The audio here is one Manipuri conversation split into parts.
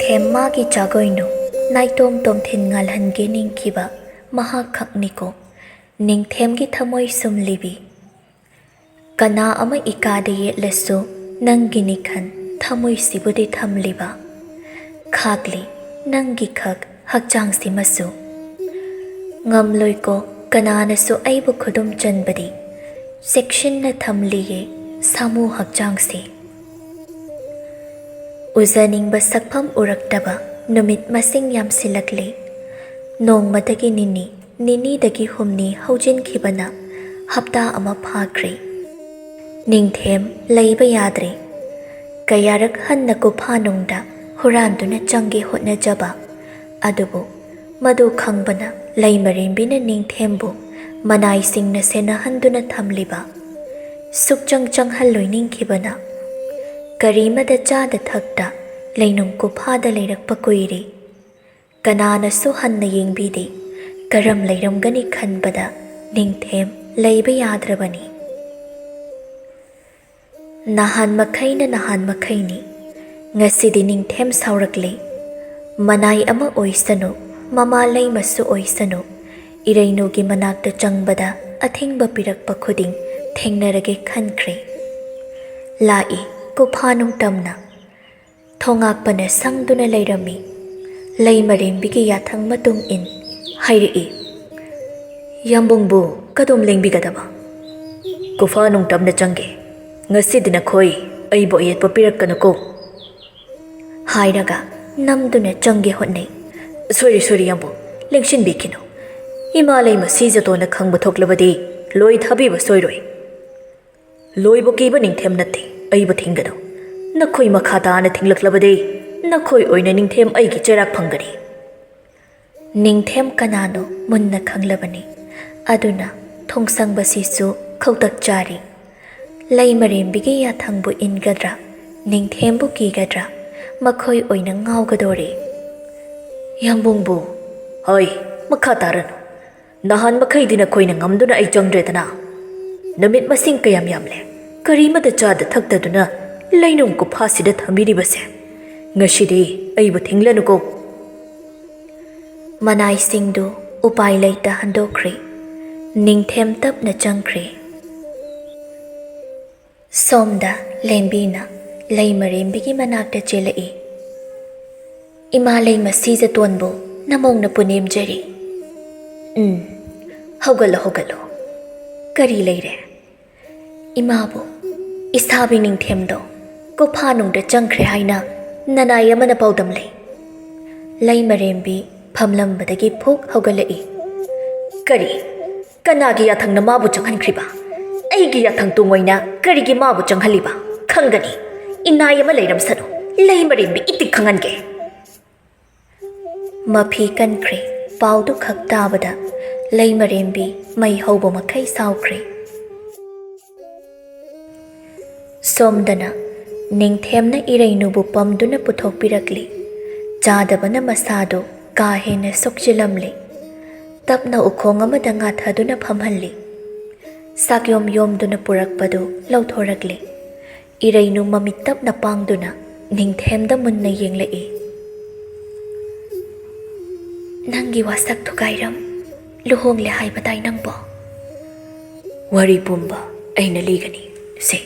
Ningthem magi jagoinu naitom tom thin ngalhange ningkiba mahak khakniko Ningthem gi thamoi sumlibi kana ama ikade yetlesu nangi nikhan thamoi sibudi thamliba khakli nangi khak hakchang simasu ngamloi ko kana na su aibu khudum chanbadi section na thamliye samu hakchang si uzaning ba sakpham uraktaba numit masing yam silakli nong matagi nini dagi humni haujin khibana hapta ama phakri Ningthem leiba yadre kayarak hanna ko phanungda huranduna changi hotna jaba adubu madu khangbana leimarinbina Ningthembu manai singna sena handuna thamliba sukchang changhalloi ningkhibana karimada chada thakta leinung ko phada leirakpa kuiri kanana su hanna yengbidi karam leiramgani khanbada Ningthem leiba yadrabani nahan makhaini ngasidi Ningthem saurakli manai ama oisanu mama leimasu oisanu irainu gi manakta changbada athingba pirakpa khuding thengnarage khankhri lai ko phanung tamna thongakpana sangduna leirami leimarimbi gi yathang matung in hairi yambungbu kadom lengbigadaba ko phanung tamna change ngasidina khoi aibo yetpa pirakkanu hairaga namduna change hotnei sori yambu lengshin bikino himalay masijatona khangba thoklabadi loi thabiba soiroi loibo kiba Ningthem natte aiba thingado nakhoi makhata na thinglaklabadi nakhoi oina Ningthem aigi cherak phangani Ningthem kanano munna khanglabani aduna thongsangba sisu khautak chari leimarembigi yathangbu ingadra Ningthembu kigadra makhoi oina ngaugadore yambungbu hoi makhataranu nahan makhaidina khoina ngamduna ai changdredana namit masing kayam yamle karimada chada thakdaduna leinung ko phasida thamiri base ngashidi aibu thinglanuko manai singdu upai leita handokri Ningthem tapna changkri somda lembina leimarembigi manakta chelai imalai masija tonbo namongna punem jari hogalo kari leire imabu isabi Ningthemdo ko phanungda changkhre haina nanai amana paudam leimarembi phamlambadagi phuk hogalai kari kanagi yathang namabu changhankhriba aigi yathang tungoina karigi mabu changhaliba khangani inai ama leiram sanu leimarembi itik khangange mafi kankre paudu khaktabada leimarembi mai hauba makai saukre somdana Ningthemna irainubu pamduna puthokpirakli chadabana masado ka hena sokchilamli tapna ukhong amada ngathaduna phamhalli sakyom yomduna purakpadu lauthorakli irainu mamit tapna pangduna Ningthemda munna yenglai nangi wasak thukairam luhongle haibatai nangbo wari pumba aina ligani se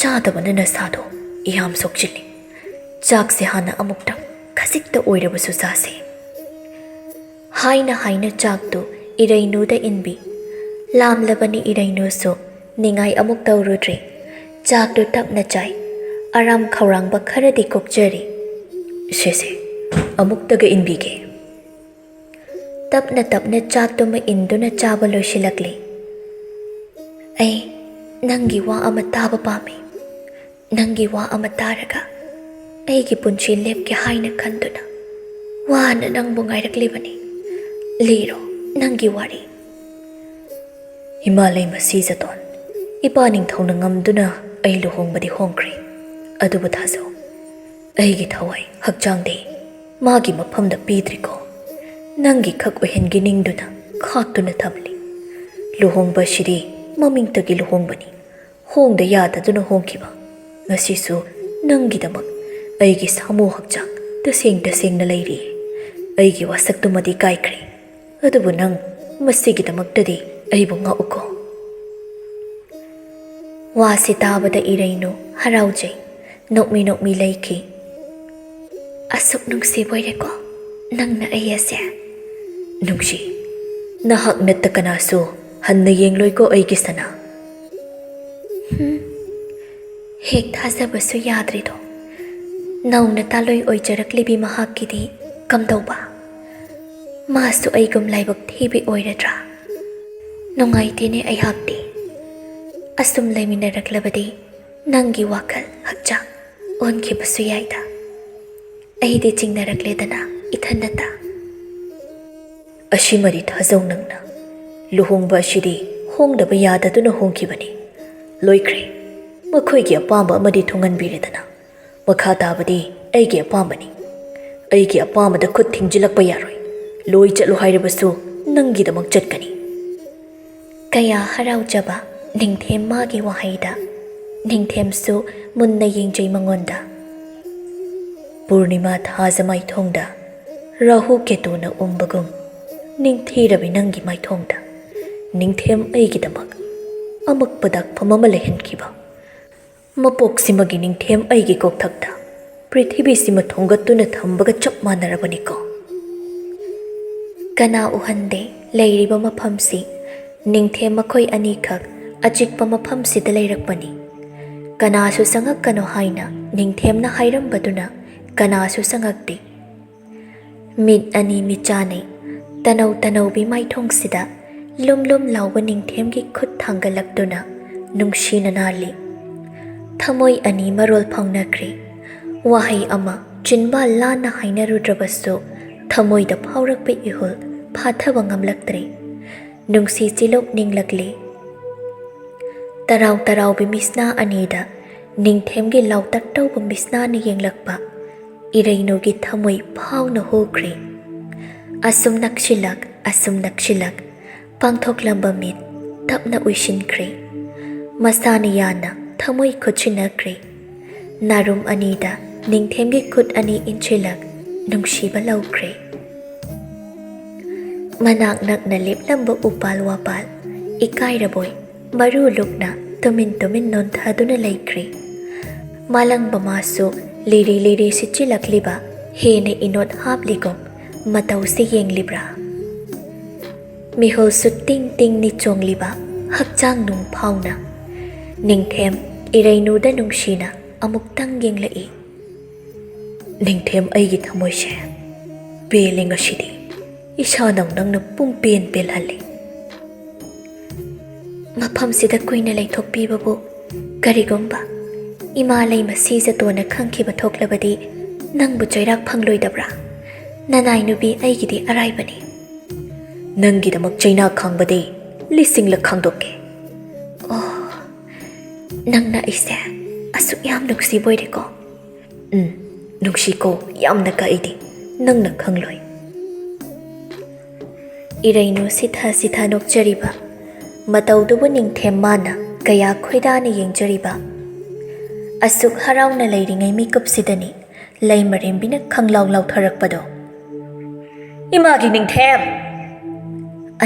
chadabana nasado iham sokchili chak se hana amukta khasikta oirabasu sase haina chaktu irainuda inbi lamlabani irainu so ningai amuk tawrudre chaktu tapna chai aram khawrangba kharadi kokjari se amuktaga inbige tapna chaktu ma induna chaba loishilakli ai nangi wa ama taba pami nangi wa ama taraga aigi punchi lepke haina khanduna wana nangbu ngairaklibani liro nangi wari himalay masijaton ipaning thawna ngamduna ai luhongbadi hongkri adubu thazau aigi thawai hakchangde magi maphamda pidriko nangi khak ohengi ningduna khaktuna thamli luhongba shiri mamingtagi luhongbani hongda yadaduna hongkiba ngasisu nangidamak aigi samu hakchang ꯇꯁꯦꯡꯅ ꯂꯩꯔꯤ ꯑꯩꯒꯤ ꯋꯥꯁꯛꯇꯨꯃꯗꯤ ꯀꯥꯏꯈ꯭ꯔꯦ ꯑꯗꯨꯕꯨ ꯅꯪ ꯃꯁꯤꯒꯤꯗꯃꯛꯇꯗꯤ ꯑꯩꯕꯨ ꯉꯥꯛꯎꯀꯣ ꯋꯥꯁꯤ ꯇꯥꯕꯗ ꯏꯔꯩꯅꯨ ꯍꯔꯥꯎꯖꯩ ꯅꯣꯛꯃꯤ ꯂꯩꯈꯤ ꯑꯁꯨꯛ ꯅꯨꯡꯁꯤꯕꯣꯏꯔꯦꯀꯣ ꯅꯪꯅ ꯑꯩ ꯑꯁꯦ ꯅꯨꯡꯁꯤ ꯅꯍꯥꯛ ꯅꯠꯇ ꯀꯅꯥꯁꯨ ꯍꯟꯅ ꯌꯦꯡꯂꯣꯏꯀꯣ ꯑꯩꯒꯤ ꯁꯅꯥ ꯍꯦꯛ ꯊꯥꯖꯕꯁꯨ ꯌꯥꯗ꯭ꯔꯤꯗꯣ ꯅꯧꯅ ꯇꯥꯂꯣꯏ ꯑꯣꯏꯖꯔꯛꯂꯤꯕꯤ ꯃꯍꯥꯛꯀꯤꯗꯤ ꯀꯝꯗꯧꯕ ꯃꯥꯁꯨ ꯑꯩꯒꯨꯝ ꯂꯥꯏꯕꯛ ꯊꯤꯕꯤ ꯑꯣꯏꯔꯗ꯭ꯔꯥ ꯅꯨꯡꯉꯥꯏꯇꯦꯅꯦ ꯑꯩꯍꯥꯛꯇꯤ ꯑꯁꯨꯝ ꯂꯩꯃꯤꯟꯅꯔꯛꯂꯕꯗꯤ ꯅꯪꯒꯤ ꯋꯥꯈꯜ ꯍꯛꯆꯥꯡ ꯑꯣꯟꯈꯤꯕꯁꯨ ꯌꯥꯏꯗ ꯑꯩꯗꯤ ꯆꯤꯡꯅꯔꯛꯂꯦꯗꯅ ꯏꯊꯟꯇ ꯑꯁꯤꯃꯗꯤ ꯊꯥꯖꯧ ꯅꯪꯅ ꯂꯨꯍꯣꯡꯕ ꯑꯁꯤꯗꯤ ꯍꯣꯡꯗꯕ ꯌꯥꯗꯗꯨꯅ ꯍꯣꯡꯈꯤꯕꯅꯤ ꯂꯣꯏꯈ꯭ꯔꯦ ꯃꯈꯣꯏꯒꯤ ꯑꯄꯥꯝꯕ ꯑꯃꯗꯤ ꯊꯨꯡꯍꯟꯕꯤꯔꯦꯗꯅ ꯃꯈꯥ ꯇꯥꯕꯗꯤ ꯑꯩꯒꯤ ꯑꯄꯥꯝꯕꯅꯤ ꯑꯩꯒꯤ ꯑꯄꯥꯝꯕꯗ ꯈꯨꯠ ꯊꯤꯡꯖꯤꯜꯂꯛꯄ ꯌꯥꯔꯣꯏ ꯂꯣꯏ ꯆꯠꯂꯨ ꯍꯥꯏꯔꯕꯁꯨ ꯅꯪꯒꯤꯗꯃꯛ ꯆꯠꯀꯅꯤ ꯀꯌꯥ ꯍꯔꯥꯎꯖꯕ ꯅꯤꯡꯊꯦꯝ ꯃꯥꯒꯤ ꯋꯥꯍꯩꯗ ꯅꯤꯡꯊꯦꯝꯁꯨ ꯃꯨꯟꯅ ꯌꯦꯡꯖꯩ ꯃꯉꯣꯟꯗ ꯄꯨꯔꯅꯤꯃꯥ ꯊꯥꯖ ꯃꯥꯏꯊꯣꯡꯗ ꯔꯥꯍꯨ ꯀꯦꯇꯨꯅ ꯎꯝꯕꯒꯨꯝ ꯅꯤꯡꯊꯤꯔꯕꯤ ꯅꯪꯒꯤ ꯃꯥꯏꯊꯣꯡꯗ ꯅꯤꯡꯊꯦꯝ ꯑꯩꯒꯤꯗꯃꯛ ꯑꯃꯛꯄ ꯗꯥꯛꯐꯝ ꯑꯃ ꯂꯩꯍꯟꯈꯤꯕ ꯃꯄꯣꯛꯁꯤꯃꯒꯤ ꯅꯤꯡꯊꯦꯝ ꯑꯩꯒꯤ ꯀꯣꯛꯊꯛꯇ ꯄ꯭ꯔꯤꯊꯤꯕꯤꯁꯤꯃ ꯊꯣꯡꯒꯠꯇꯨꯅ ꯊꯝꯕꯒ ꯆꯞ ꯃꯥꯟꯅꯔꯕꯅꯤꯀꯣ ꯀꯅꯥ ꯎꯍꯟꯗꯦ ꯂꯩꯔꯤꯕ ꯃꯐꯝꯁꯤ ꯅꯤꯡꯊꯦꯝ ꯃꯈꯣꯏ ꯑꯅꯤꯈꯛ ꯑꯆꯤꯛꯄ ꯃꯐꯝꯁꯤꯗ ꯂꯩꯔꯛꯄꯅꯤ ꯀꯅꯥꯁꯨ ꯆꯪꯉꯛꯀꯅꯣ ꯍꯥꯏꯅ ꯅꯤꯡꯊꯦꯝꯅ ꯍꯥꯏꯔꯝꯕꯗꯨꯅ ꯀꯅꯥꯁꯨ ꯆꯪꯉꯛꯇꯦ ꯃꯤꯠ ꯑꯅꯤ ꯃꯤꯠꯆꯥꯅꯩ ꯇꯅꯧꯕꯤ ꯃꯥꯏꯊꯣꯡꯁꯤꯗ ꯂꯨꯝ ꯂꯥꯎꯕ ꯅꯤꯡꯊꯦꯝꯒꯤ ꯈꯨꯠ ꯊꯥꯡꯒꯠꯂꯛꯇꯨꯅ ꯅꯨꯡꯁꯤꯅ ꯅꯥꯜꯂꯤ ꯊꯃꯣꯏ ꯑꯅꯤ ꯃꯔꯣꯜ ꯐꯥꯎꯅꯈ꯭ꯔꯦ ꯋꯥꯍꯩ ꯑꯃ ꯆꯤꯟꯕꯥꯜ ꯂꯥꯟꯅ ꯍꯥꯏꯅꯔꯨꯗ꯭ꯔꯕꯁꯨ ꯊꯃꯣꯏꯗ ꯐꯥꯎꯔꯛꯄ ꯏꯍꯨꯜ ꯐꯥꯊꯕ ꯉꯝꯂꯛꯇ꯭ꯔꯦ ꯅꯨꯡꯁꯤ ꯆꯤꯂꯣꯛ ꯅꯤꯡꯂꯛꯂꯤ ꯇꯔꯥꯎꯕꯤ ꯃꯤꯁꯅꯥ ꯑꯅꯤꯗ ꯅꯤꯡꯊꯦꯝꯒꯤ ꯂꯥꯎꯇꯛ ꯇꯧꯕ ꯃꯤꯁꯅꯥꯅ ꯌꯦꯡꯂꯛꯄ ꯏꯔꯩꯅꯨꯒꯤ ꯊꯃꯣꯏ ꯐꯥꯎꯅ ꯍꯣꯈ꯭ꯔꯦ ꯑꯁꯨꯝ ꯅꯛꯁꯤꯜꯂꯛ ꯄꯥꯡꯊꯣꯛꯂꯝꯕ ꯃꯤꯠ ꯇꯞꯅ ꯎꯏꯁꯤꯟꯈ꯭ꯔꯦ ꯃꯁꯥꯅ ꯌꯥꯅ ꯊꯃꯣꯏ ꯈꯨꯠꯁꯤꯟꯅꯈ꯭ꯔꯦ ꯅꯥꯔꯨꯝ ꯑꯅꯤꯗ ꯅꯤꯡꯊꯦꯝꯒꯤ ꯈꯨꯠ ꯑꯅꯤ ꯏꯟꯁꯤꯜꯂꯛ ꯅꯨꯡꯁꯤꯕ ꯂꯧꯈ꯭ꯔꯦ ꯃꯅꯥꯛ ꯅꯛꯅ ꯂꯦꯞꯂꯝꯕ ꯎꯄꯥꯜ ꯋꯥꯄꯥꯜ ꯏꯀꯥꯏꯔꯕꯣꯏ ꯃꯔꯨ ꯂꯨꯛꯅ ꯇꯨꯃꯤꯟ ꯅꯣꯟꯊꯗꯨꯅ ꯂꯩꯈ꯭ꯔꯦ ꯃꯥꯂꯪꯕ ꯃꯥꯁꯨ ꯂꯤꯔꯤ ꯁꯤꯠꯆꯤꯜꯂꯛꯂꯤꯕ ꯍꯦꯟꯅ ꯏꯅꯣꯠ ꯍꯥꯞꯂꯤꯒꯨꯝ ꯃꯇꯧꯁꯤ ꯌꯦꯡꯂꯤꯕ꯭ꯔꯥ ꯃꯤꯍꯨꯜꯁꯨ ꯇꯤꯡ ꯆꯣꯡꯂꯤꯕ ꯍꯛꯆꯥꯡ ꯅꯨꯡ ꯐꯥꯎꯅ ꯅꯤꯡꯊꯦꯝ ꯏꯔꯩꯅꯨꯗ ꯅꯨꯡꯁꯤꯅ ꯑꯃꯨꯛꯇꯪ ꯌꯦꯡꯂꯛꯏ ꯅꯤꯡꯊꯦꯝ ꯑꯩꯒꯤ ꯊꯃꯣꯏꯁꯦ ꯄꯦꯜꯂꯤ ꯉꯁꯤꯗꯤ ꯏꯁꯥꯅ ꯅꯪꯅ ꯄꯦꯜꯍꯜꯂꯤ ꯃꯐꯝꯁꯤꯗ ꯀꯨꯏꯅ ꯂꯩꯊꯣꯛꯄꯤꯕꯕꯨ ꯀꯔꯤꯒꯨꯝꯕ ꯏꯃꯥ ꯂꯩꯃ ꯁꯤꯖꯇꯣꯅ ꯈꯪꯈꯤꯕ ꯊꯣꯛꯂꯕꯗꯤ ꯅꯪꯕꯨ ꯆꯩꯔꯥꯛ ꯐꯪꯂꯣꯏꯗꯕ꯭ꯔꯥ ꯅꯅꯥꯏ ꯅꯨꯄꯤ ꯑꯩꯒꯤꯗꯤ ꯑꯔꯥꯏꯕꯅꯤ ꯅꯪꯒꯤꯗꯃꯛ ꯆꯩꯅꯥ ꯈꯥꯡꯕꯗꯤ ꯂꯤꯁꯤꯡꯂꯛ ꯈꯥꯡꯗꯣꯛꯀꯦ ꯅꯪꯅ ꯑꯩꯁꯦ ꯑꯁꯨꯛ ꯌꯥꯝ ꯅꯨꯡꯁꯤꯕꯣꯏꯔꯦꯀꯣ ꯅꯨꯡꯁꯤꯀꯣ ꯌꯥꯝꯅ ꯀꯛꯏꯗꯤ ꯅꯪꯅ ꯈꯪꯂꯣꯏ ꯏꯔꯩꯅꯨ ꯁꯤꯊ ꯅꯣꯛꯆꯔꯤꯕ ꯃꯇꯧꯗꯨꯕꯨ ꯅꯤꯡꯊꯦꯝ ꯃꯥꯅ ꯀꯌా ꯈꯣꯏꯗꯥꯅ ꯌꯦꯡꯖꯔꯤꯕ ꯑꯁꯨꯛ ꯍꯔꯥꯎꯅ ꯂꯩꯔꯤꯉꯩ ꯃꯤꯀꯨꯞꯁꯤꯗꯅꯤ ꯂꯩꯃꯔꯦꯝꯕꯤꯅ ꯈꯪꯂꯥꯎ ꯂꯥꯎꯊꯔꯛꯄꯗꯣ ꯏꯃꯥꯒꯤ ꯅꯤꯡꯊꯦꯝ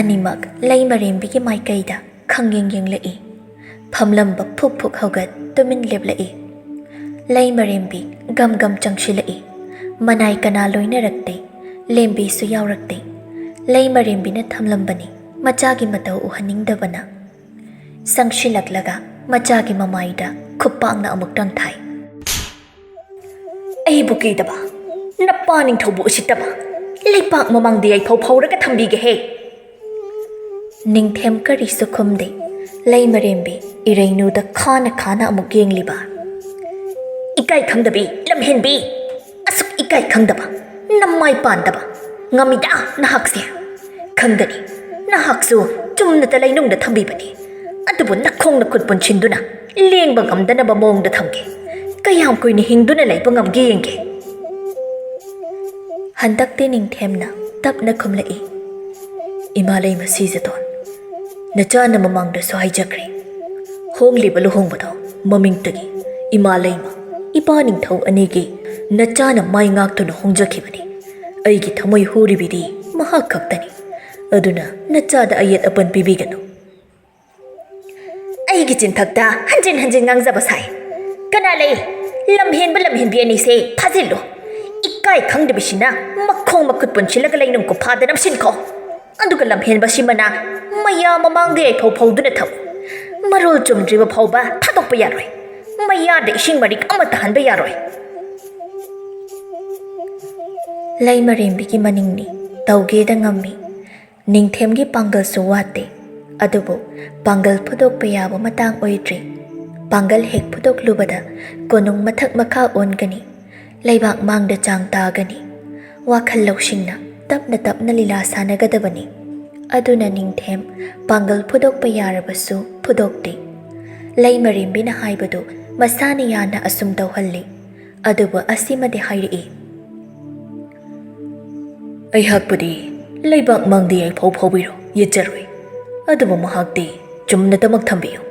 ꯑꯅꯤꯃꯛ ꯂꯩꯃꯔꯦꯝꯕꯤꯒꯤ ꯃꯥꯏꯀꯩꯗ ꯌꯦꯡꯂꯛꯏ ꯐꯝꯂꯝꯕ ꯐꯨꯛ ꯍꯧꯒꯠ ꯇꯨꯃꯤꯟ ꯂꯦꯞꯂꯛꯏ ꯂꯩꯃꯔꯦꯝꯕꯤ ꯒꯝ ꯆꯪꯁꯤꯜꯂꯛꯏ ꯃꯅꯥꯏ ꯀꯅꯥ ꯂꯣꯏꯅꯔꯛꯇꯦ ꯂꯦꯝꯕꯤꯁꯨ ꯌꯥꯎꯔꯛꯇꯦ ꯂꯩꯃꯔꯦꯝꯕꯤꯅ ꯊꯝꯂꯝꯕꯅꯤ ꯃꯆꯥꯒꯤ ꯃꯇꯧ ꯎꯍꯟꯅꯤꯡꯗꯕꯅ ꯆꯪꯁꯤꯜꯂꯛꯂꯒ ꯃꯆꯥꯒꯤ ꯃꯃꯥꯏꯗ ꯈꯨꯄꯥꯛꯅ ꯑꯃꯨꯛꯇꯪ ꯊꯥꯏ ꯑꯩꯕꯨ ꯀꯤꯗꯕ ꯅꯄꯥ ꯅꯤꯡꯊꯧꯕꯨ ꯎꯁꯤꯠꯇꯕ ꯂꯩꯄꯥꯛ ꯃꯃꯥꯡꯗ ꯌꯥꯏꯐꯧ ꯐꯧꯔꯒ ꯊꯝꯕꯤꯒꯦꯍꯦ ꯅꯤꯡꯊꯦꯝ ꯀꯔꯤꯁꯨ ꯈꯨꯝꯗꯦ ꯂꯩꯃꯔꯦꯝꯕꯤ ꯏꯔꯩꯅꯨꯗ ꯈꯥꯅ ꯑꯃꯨꯛ ꯌꯦꯡꯂꯤꯕ ꯏꯀꯥꯏ ꯈꯪꯗꯕꯤ ꯂꯝꯍꯦꯟꯕꯤ ꯑꯁꯨꯛ ꯏꯀꯥꯏ ꯈꯪꯗꯕ ꯅꯃꯥꯏ ꯄꯥꯟꯗꯕ ꯉꯝꯃꯤꯗ ꯅꯍꯥꯛꯁꯦ ꯈꯪꯒꯅꯤ ꯅꯍꯥꯛꯁꯨ ꯆꯨꯝꯅꯇ ꯂꯩꯅꯨꯡꯗ ꯊꯝꯕꯤꯕꯅꯤ ꯑꯗꯨꯕꯨ ꯅꯈꯣꯡ ꯈꯨꯠ ꯄꯨꯟꯁꯤꯟꯗꯨꯅ ꯂꯦꯡꯕ ꯉꯝꯗꯅꯕ ꯃꯑꯣꯡꯗ ꯊꯝꯒꯦ ꯀꯌꯥꯝ ꯀꯨꯏꯅ ꯍꯤꯡꯗꯨꯅ ꯂꯩꯕ ꯉꯝꯒꯦ ꯌꯦꯡꯒꯦ ꯍꯟꯗꯛꯇꯤ ꯅꯤꯡꯊꯦꯝꯅ ꯇꯞꯅ ꯈꯨꯝꯂꯛꯏ ꯏꯃꯥ ꯂꯩꯃ ꯁꯤꯖꯇꯣꯟ ꯅꯆꯥꯅ ꯃꯃꯥꯡꯗꯁꯨ ꯍꯥꯏꯖꯈ꯭ꯔꯦ ꯍꯣꯡꯂꯤꯕ ꯂꯨꯍꯣꯡꯕꯗꯣ ꯃꯃꯤꯡꯇꯒꯤ ꯏꯃꯥ ꯂꯩꯃ ipa ningthau anigi nachana mai ngaktuna hongjakhibani aigi thamoi huribidi mahak khaktani aduna nachada ayet apan pibiganu aigi chinthakta hanjin ngangjaba sai kana lei lamhenbi ani se phajillo ikai khangdebisina makhong makut punchilaga leinum ko phadanam sinkho aduga lamhenba simana maya mamangde ai phawduna thau marol chumdriba phawba thadokpa yaroi maya de ising marik amata hanba yaroi lai marembi ki maningni tauge da ngammi ningthem gi pangal suwate adubo pangal phudok payaba matang oidri pangal hek phudok lubada konung mathak makha ongani laibak mangda chang tagani wakhal lawsingna tapna lila sanagadabani aduna ningthem pangal phudok payarabasu phudokti lai marimbina haibadu masani yana asum tawhalli adubo asimade hairi ai hakpudi laibak mangdi ai phawbiro yejaroi adubo mahakti chumna tamak thambiyo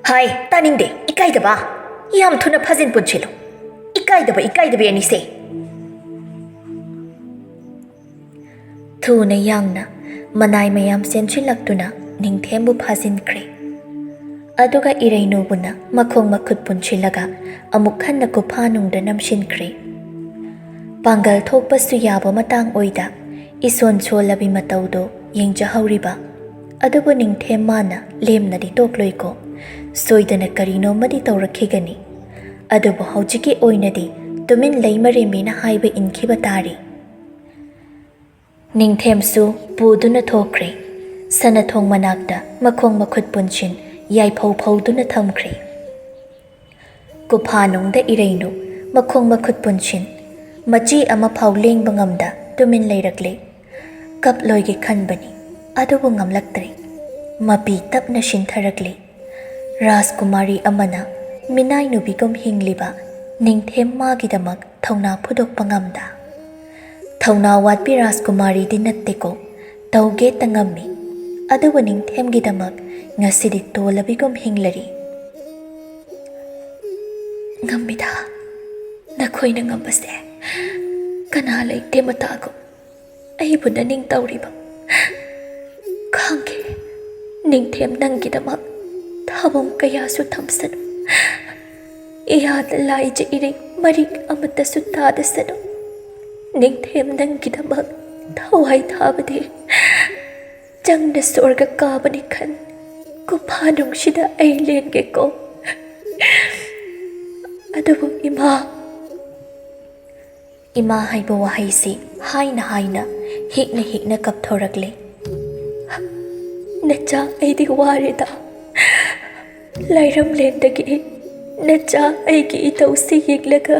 hai taningde ikaidaba yam thuna phajin punchilo ikaidaba ani se thuna yangna manai mayam senchilaktuna ningthembu phajinkhre aduga irainobuna makhong makhut punchilaga amuk khanna ko phanungda namshinkhre pangal thokpasu yaba matang oida ison cholabi mataudo yengjahawriba adubu ningthem mana lemnadi tokloiko soidana karino madi tawrakhigani adubu haujiki oinadi tumin leimaremina haiba inkhiba tari ningthemsu puduna thokre sanathong manakta makhong makhut punchin yaiphaw phawduna thamkhre kuphanungda irainu makhong makhut punchin machi ama phau lengba ngamda tumin leirakle kaploige khanbani adubu ngamlaktre mapi tapna shintharakle Rajkumari amana minai nubigom hingliba ningthem magidamak thauna phudok pangamda thauna watpi Rajkumari dinatteko tauge tangammi adubu ningthem gidamak ngasidi tolabigom hinglari ngambida nakhoina ngambase kana leite matago aibu naning tawriba khange ningthem nangidamak thabam kayasu thamsanu iyad laije iring marik amata sutta sanu ningthem nangidamak thawai thabade jangna sorga kabani khan kuphanung shida ai lenge ko adubu ima haiba wahaisi haina hikna kapthorakle nacha aidi warida lairam lendagi nacha aigi itausi yiglaga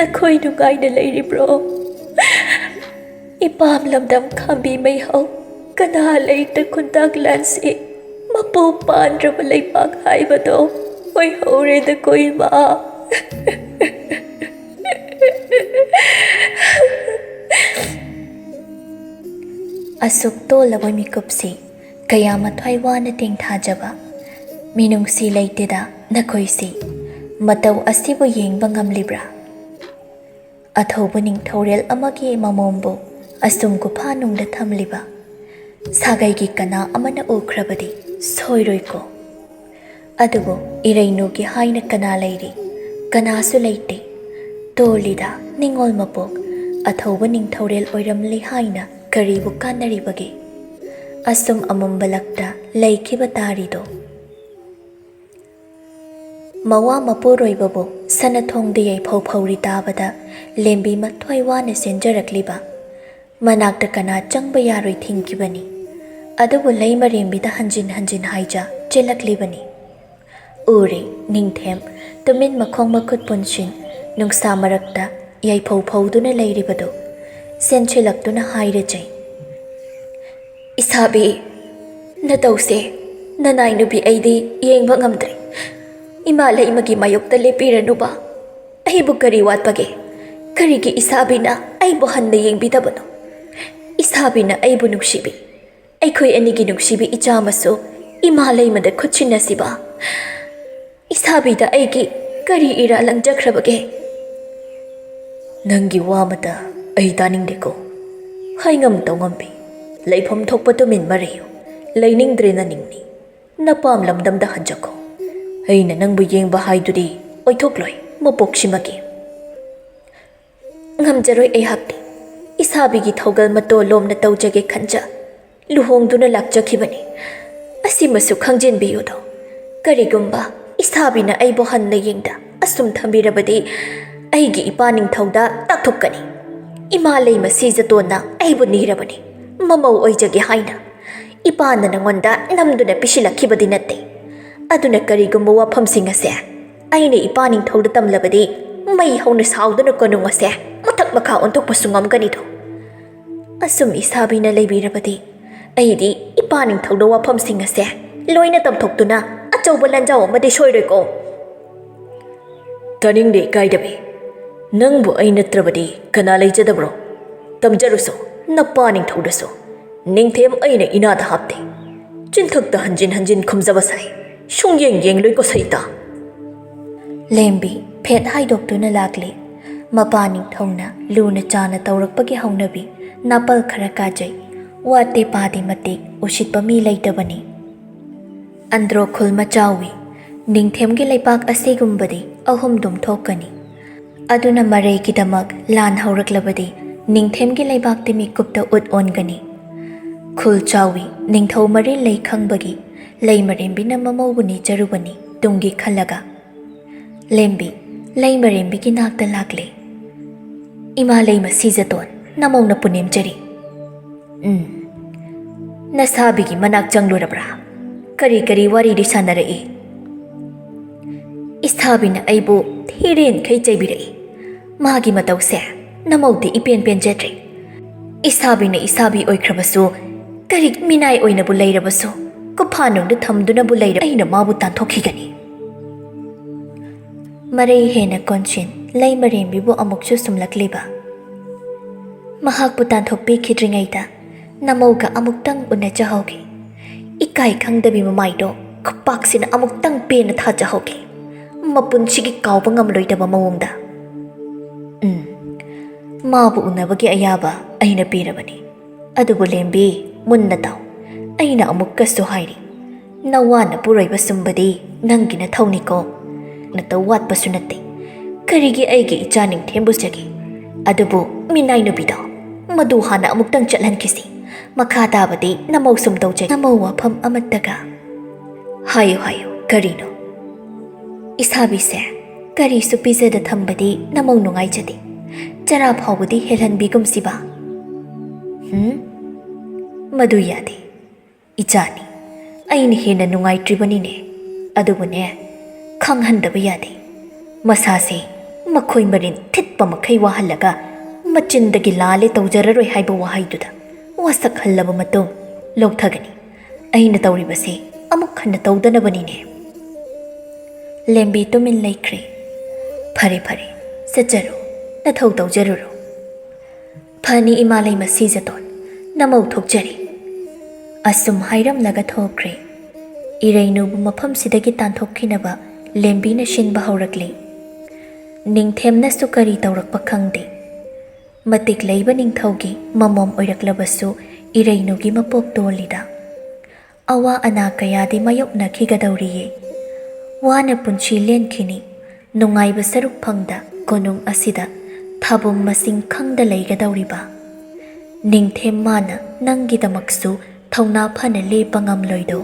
nakhoi nugaina leiribro ipam lamdam khambi mai hau kana leita khundak lansi mapu pandraba leipak haibado oi hore da koima asuk tolaba mikupsi kaya mathwai wana tingthajaba minungsi leiteda nakhoisi matau asibu yengba ngamlibra athobu ningthorel amagi mamombo asum guphanungda thamliba sagai gi kana amana ukhrabadi soiroiko adubo irainu gi haina kana leiri kana su leite tolida ningol mapok athobu ningthorel oiramli haina karibu kanaribagi asum amumbalakta laikhiba tarido mawa mapuroibabo sanathongde yai phawri tabada lembi mathwai wana senjarakliba manakta kana changba yaroi thingkibani adubu leimarembida hanjin haija chelaklibani ure ningthem tumin makhong makhut punshin nungsa marakta yai phawduna leiribado senchilaktuna hairajai isabi natause nanai nubi aidi yengba ngamdre imala imagi mayokta lepiranuba aibu kari watpage karigi isabina aibu hanna yengbidabano isabina aibu nungsibi aikhoi anigi nungsibi ichamaso imalai mada khutchinasiba isabida aigi ꯀꯔꯤ ꯏꯔꯥꯜ ꯂꯪꯖꯈ꯭ꯔꯕꯒꯦ? ꯅꯪꯒꯤ ꯋꯥ ꯑꯃꯇ ꯑꯩ ꯇꯥꯅꯤꯡꯗꯦꯀꯣ꯫ ꯍꯥꯏꯉꯝ ꯇꯧꯉꯝꯕꯤ, ꯂꯩꯐꯝ ꯊꯣꯛꯄ ꯇꯨꯃꯤꯟ ꯃꯔꯩꯌꯨ, ꯂꯩꯅꯤꯡꯗ꯭ꯔꯦꯅ ꯅꯤꯡꯅꯤ, ꯅꯄꯥꯝ ꯂꯝꯗꯝꯗ ꯍꯟꯖꯈꯣ꯫ ꯑꯩꯅ ꯅꯪꯕꯨ ꯌꯦꯡꯕ ꯍꯥꯏꯗꯨꯗꯤ ꯑꯣꯏꯊꯣꯛꯂꯣꯏ ꯃꯄꯣꯛꯁꯤꯃꯒꯤ꯫ ꯉꯝꯖꯔꯣꯏ ꯑꯩꯍꯥꯛꯇꯤ, ꯏꯁꯥꯕꯤꯒꯤ ꯊꯧꯒꯜ ꯃꯇꯣꯜ ꯂꯣꯝꯅ ꯇꯧꯖꯒꯦ ꯈꯟꯖ ꯂꯨꯍꯣꯡꯗꯨꯅ ꯂꯥꯛꯆꯈꯤꯕꯅꯤ꯫ ꯑꯁꯤꯃꯁꯨ ꯈꯪꯖꯤꯟꯕꯤꯌꯨꯗꯣ, ꯀꯔꯤꯒꯨꯝꯕ ꯏꯁꯥꯕꯤꯅ ꯑꯩꯕꯨ ꯍꯟꯅ ꯌꯦꯡꯗ ꯑꯁꯨꯝ ꯊꯝꯕꯤꯔꯕꯗꯤ ꯑꯩꯒꯤ ꯏꯄꯥ ꯅꯤꯡꯊꯧꯗ ꯇꯥꯛꯊꯣꯛꯀꯅꯤ꯫ ꯏꯃꯥ ꯂꯩꯃ ꯁꯤꯖꯇꯣꯟꯅ ꯑꯩꯕꯨ ꯅꯤꯔꯕꯅꯤ ꯃꯃꯧ ꯑꯣꯏꯖꯒꯦ ꯍꯥꯏꯅ꯫ ꯏꯄꯥꯅ ꯅꯉꯣꯟꯗ ꯅꯝꯗꯨꯅ ꯄꯤꯁꯤꯜꯂꯛꯈꯤꯕꯗꯤ ꯅꯠꯇꯦ꯫ ꯑꯗꯨꯅ ꯀꯔꯤꯒꯨꯝꯕ ꯋꯥꯐꯝꯁꯤꯡ ꯑꯁꯦ ꯑꯩꯅ ꯏꯄꯥ ꯅꯤꯡꯊꯧꯗ ꯇꯝꯂꯕꯗꯤ ꯃꯩ ꯍꯧꯅ ꯁꯥꯎꯗꯨꯅ ꯀꯣꯅꯨꯡ ꯑꯁꯦ ꯃꯊꯛ ꯃꯈꯥ ꯑꯣꯟꯊꯣꯛꯄꯁꯨ ꯉꯝꯒꯅꯤꯗꯣ꯫ ꯑꯁꯨꯝ ꯏꯁꯥꯕꯤꯅ ꯂꯩꯕꯤꯔꯕꯗꯤ ꯑꯩꯗꯤ ꯏꯄꯥ ꯅꯤꯡꯊꯧꯗ ꯋꯥꯐꯝꯁꯤꯡ ꯑꯁꯦ ꯂꯣꯏꯅ ꯇꯝꯊꯣꯛꯇꯨꯅ ꯑꯆꯧꯕ ꯂꯥꯟꯖꯥꯎ ꯑꯃꯗꯤ ꯁꯣꯏꯔꯣꯏꯀꯣ꯫ ꯇꯥꯅꯤꯡꯗꯦ ꯏꯀꯥꯏꯗꯕꯤ, ꯅꯪꯕꯨ ꯑꯩ ꯅꯠꯇ꯭ꯔꯕꯗꯤ ꯀꯅꯥ ꯂꯩꯖꯗꯕ꯭ꯔꯣ? ꯇꯝꯖꯔꯨꯁꯨ ꯅꯄꯥ ꯅꯤꯡꯊꯧꯗꯁꯨ꯫ ꯅꯤꯡꯊꯦꯝ ꯑꯩꯅ ꯏꯅꯥꯗ ꯍꯥꯞꯇꯦ, ꯆꯤꯟꯊꯛꯇ ꯍꯟꯖꯤꯟ ꯍꯟꯖꯤꯟ ꯈꯨꯝꯖꯕ ꯁꯥꯏ, ꯁꯨꯡꯌꯦꯡ ꯌꯦꯡꯂꯣꯏꯀꯣ ꯁꯩꯇ꯫ ꯂꯦꯝꯕꯤ ꯐꯦꯠ ꯍꯥꯏꯗꯣꯛꯇꯨꯅ ꯂꯥꯛꯂꯤ꯫ ꯃꯄꯥ ꯅꯤꯡꯊꯧꯅ ꯂꯨꯅ ꯆꯥꯅ ꯇꯧꯔꯛꯄꯒꯤ ꯍꯧꯅꯕꯤ ꯅꯥꯄꯜ ꯈꯔ ꯀꯥꯖꯩ, ꯋꯥꯠꯇꯦ ꯄꯥꯗꯦ ꯃꯇꯤꯛ ꯎꯁꯤꯠꯄ ꯃꯤ ꯂꯩꯇꯕꯅꯤ꯫ ꯑꯟꯗ꯭ꯔꯣꯈꯨꯜ ꯃꯆꯥꯎꯏ, ꯅꯤꯡꯊꯦꯝꯒꯤ ꯂꯩꯄꯥꯛ ꯑꯁꯤꯒꯨꯝꯕꯗꯤ ꯑꯍꯨꯝꯗꯨꯝ ꯊꯣꯛꯀꯅꯤ꯫ ꯑꯗꯨꯅ ꯃꯔꯩꯒꯤꯗꯃꯛ ꯂꯥꯟ ꯍꯧꯔꯛꯂꯕꯗꯤ ꯅꯤꯡꯊꯦꯝꯒꯤ ꯂꯩꯕꯥꯛꯇꯤ ꯃꯤꯀꯨꯞꯇ ꯎꯠ ꯑꯣꯟꯒꯅꯤ꯫ ꯈꯨꯜ ꯆꯥꯎꯏ, ꯅꯤꯡꯊꯧ ꯃꯔꯤꯜ ꯂꯩ ꯈꯪꯕꯒꯤ ꯂꯩꯃꯔꯦꯝꯕꯤꯅ ꯃꯃꯧꯕꯨ ꯅꯤꯖꯔꯨꯕꯅꯤ ꯇꯨꯡꯒꯤ ꯈꯜꯂꯒ꯫ ꯂꯦꯝꯕꯤ ꯂꯩꯃꯔꯦꯝꯕꯤꯒꯤ ꯅꯥꯛꯇ ꯂꯥꯛꯂꯤ꯫ ꯏꯃꯥ ꯂꯩꯃ ꯁꯤꯖꯇꯣꯟ, ꯅꯃꯧꯅ ꯄꯨꯅꯦꯝꯖꯔꯤ꯫ ꯅꯁꯥꯕꯤꯒꯤ ꯃꯅꯥꯛ ꯆꯪꯂꯨꯔꯕ꯭ꯔꯥ? ꯀꯔꯤ ꯀꯔꯤ ꯋꯥꯔꯤꯗꯤ ꯁꯥꯟꯅꯔꯛꯏ? ꯏꯁꯥꯕꯤꯅ ꯑꯩꯕꯨ ꯊꯤꯔꯦꯟꯈꯩ ꯆꯩꯕꯤꯔꯛꯏ꯫ ꯃꯥꯒꯤ ꯃꯇꯧꯁꯦ ꯅꯃꯧꯗꯤ ꯏꯄꯦꯟ ꯄꯦꯟꯖꯗ꯭ꯔꯦ꯫ ꯏꯁꯥꯕꯤꯅ ꯏꯁꯥꯕꯤ ꯑꯣꯏꯈ꯭ꯔꯕꯁꯨ, ꯀꯔꯤ ꯃꯤꯅꯥꯏ ꯑꯣꯏꯅꯕꯨ ꯂꯩꯔꯕꯁꯨ, ꯀꯨꯐꯥꯅꯨꯡꯗ ꯊꯝꯗꯨꯅꯕꯨ ꯂꯩꯔ ꯑꯩꯅ ꯃꯥꯕꯨ ꯇꯥꯟꯊꯣꯛꯈꯤꯒꯅꯤ꯫ ꯃꯔꯩ ꯍꯦꯟꯅ ꯀꯣꯟꯁꯤꯟ ꯂꯩꯃꯔꯦꯝꯕꯤꯕꯨ ꯑꯃꯨꯛꯁꯨ ꯁꯨꯝꯂꯛꯂꯤꯕ꯫ ꯃꯍꯥꯛꯄꯨ ꯇꯥꯟꯊꯣꯛꯄꯤꯈꯤꯗ꯭ꯔꯤꯉꯩꯗ ꯅꯃꯧꯒ ꯑꯃꯨꯛꯇꯪ ꯎꯅꯖꯍꯧꯒꯦ꯫ ꯏꯀꯥꯏ ꯈꯪꯗꯕꯤ ꯃꯃꯥꯏꯗꯣ ꯈꯨꯄꯥꯛꯁꯤꯅ ꯑꯃꯨꯛꯇꯪ ꯄꯦꯟꯅ ꯊꯥꯖꯍꯧꯒꯦ, ꯃꯄꯨꯟꯁꯤꯒꯤ ꯀꯥꯎꯕ ꯉꯝꯂꯣꯏꯗꯕ ꯃꯑꯣꯡꯗ꯫ ꯃꯥꯕꯨ ꯎꯅꯕꯒꯤ ꯑꯌꯥꯕ ꯑꯩꯅ ꯄꯤꯔꯕꯅꯤ꯫ ꯑꯗꯨꯕꯨ ꯂꯦꯝꯕꯤ, ꯃꯨꯟꯅ ꯇꯥꯎ, ꯑꯩꯅ ꯑꯃꯨꯛꯀꯁꯨ ꯍꯥꯏꯔꯤ, ꯅꯋꯥꯅ ꯄꯨꯔꯣꯏꯕ ꯁꯨꯝꯕꯗꯤ ꯅꯪꯒꯤ ꯅꯊꯧꯅꯤꯀꯣ꯫ ꯅꯇꯧ ꯋꯥꯠꯄꯁꯨ ꯅꯠꯇꯦ, ꯀꯔꯤꯒꯤ ꯑꯩꯒꯤ ꯏꯆꯥ ꯅꯤꯡꯊꯦꯝꯕꯨ ꯆꯒꯦ? ꯑꯗꯨꯕꯨ ꯃꯤꯅꯥꯏ ꯅꯨꯄꯤꯗꯣ, ꯃꯗꯨ ꯍꯥꯟꯅ ꯑꯃꯨꯛꯇꯪ ꯆꯠꯍꯟꯈꯤꯁꯤ, ꯃꯈꯥ ꯇꯥꯕꯗꯤ ꯅꯃꯧ ꯁꯨꯝ ꯇꯧꯖꯒꯦ꯫ ꯅꯃꯧ ꯋꯥꯐꯝ ꯑꯃꯠꯇꯒ ꯍꯥꯏꯌꯨ ꯍꯥꯏꯌꯨ, ꯀꯔꯤꯅꯣ? ꯏꯁꯥꯕꯤꯁꯦ ꯀꯔꯤꯁꯨ ꯄꯤꯖꯗ ꯊꯝꯕꯗꯤ ꯅꯃꯧ ꯅꯨꯡꯉꯥꯏꯖꯗꯦ, ꯆꯔꯥ ꯐꯥꯎꯕꯗꯤ ꯍꯦꯜꯍꯟꯕꯤꯒꯨꯝꯁꯤꯕ꯫ ꯃꯗꯨ ꯌꯥꯗꯦ ꯏꯆꯥꯅꯤ, ꯑꯩꯅ ꯍꯦꯟꯅ ꯅꯨꯡꯉꯥꯏꯇ꯭ꯔꯤꯕꯅꯤꯅꯦ꯫ ꯑꯗꯨꯕꯨꯅꯦ, ꯈꯪꯍꯟꯗꯕ ꯌꯥꯗꯦ, ꯃꯁꯥꯁꯦ ꯃꯈꯣꯏ ꯃꯔꯤꯟ ꯊꯤꯠꯄ ꯃꯈꯩ ꯋꯥꯍꯜꯂꯒ ꯃꯆꯤꯟꯗꯒꯤ ꯂꯥꯜꯂꯦ ꯇꯧꯖꯔꯔꯣꯏ ꯍꯥꯏꯕ ꯋꯥꯍꯩꯗꯨꯗ ꯋꯥꯁꯛꯍꯜꯂꯕ ꯃꯇꯨꯡ ꯂꯧꯊꯒꯅꯤ꯫ ꯑꯩꯅ ꯇꯧꯔꯤꯕꯁꯦ ꯑꯃꯨꯛ ꯍꯟꯅ ꯇꯧꯗꯅꯕꯅꯤꯅꯦ꯫ ꯂꯦꯝꯕꯤ ꯇꯨꯃꯤꯟ ꯂꯩꯈ꯭ꯔꯦ꯫ ꯐꯔꯦ ꯐꯔꯦ, ꯆꯠꯆꯔꯣ, ꯅꯊꯧ ꯇꯧꯖꯔꯨꯔꯣ꯫ ꯐꯅꯤ ꯏꯃꯥ ꯂꯩꯃ ꯁꯤꯖꯇꯣꯟ, ꯅꯃꯧ ꯊꯣꯛꯆꯔꯤ꯫ ꯑꯁꯨꯝ ꯍꯥꯏꯔꯝꯂꯒ ꯊꯣꯛꯈ꯭ꯔꯦ꯫ ꯏꯔꯩꯅꯨꯕꯨ ꯃꯐꯝꯁꯤꯗꯒꯤ ꯇꯥꯟꯊꯣꯛꯈꯤꯅꯕ ꯂꯦꯝꯕꯤꯅ ꯁꯤꯟꯕ ꯍꯧꯔꯛꯂꯤ꯫ ꯅꯤꯡꯊꯦꯝꯅꯁꯨ ꯀꯔꯤ ꯇꯧꯔꯛꯄ ꯈꯪꯗꯦ꯫ ꯃꯇꯤꯛ ꯂꯩꯕ ꯅꯤꯡꯊꯧꯒꯤ ꯃꯃꯣꯝ ꯑꯣꯏꯔꯛꯂꯕꯁꯨ ꯏꯔꯩꯅꯨꯒꯤ ꯃꯄꯣꯛ ꯇꯣꯜꯂꯤꯗ꯫ ꯑꯋꯥ ꯑꯅꯥ ꯀꯌꯥꯗꯤ ꯃꯥꯌꯣꯛꯅꯈꯤꯒꯗꯧꯔꯤꯌꯦ꯫ ꯋꯥꯅ ꯄꯨꯟꯁꯤ ꯂꯦꯟꯈꯤꯅꯤ, ꯅꯨꯡꯉꯥꯏꯕ ꯁꯔꯨꯛ ꯐꯪꯗ ꯀꯣꯅꯨꯡ ꯑꯁꯤꯗ ꯊꯥꯕꯨꯡ ꯃꯁꯤꯡ ꯈꯪꯗ ꯂꯩꯒꯗꯧꯔꯤꯕ꯫ ꯅꯤꯡꯊꯦꯝ ꯃꯥꯅ ꯅꯪꯒꯤꯗꯃꯛꯁꯨ ꯊꯧꯅꯥ ꯐꯅ ꯂꯦꯞꯄ ꯉꯝꯂꯣꯏꯗꯣ꯫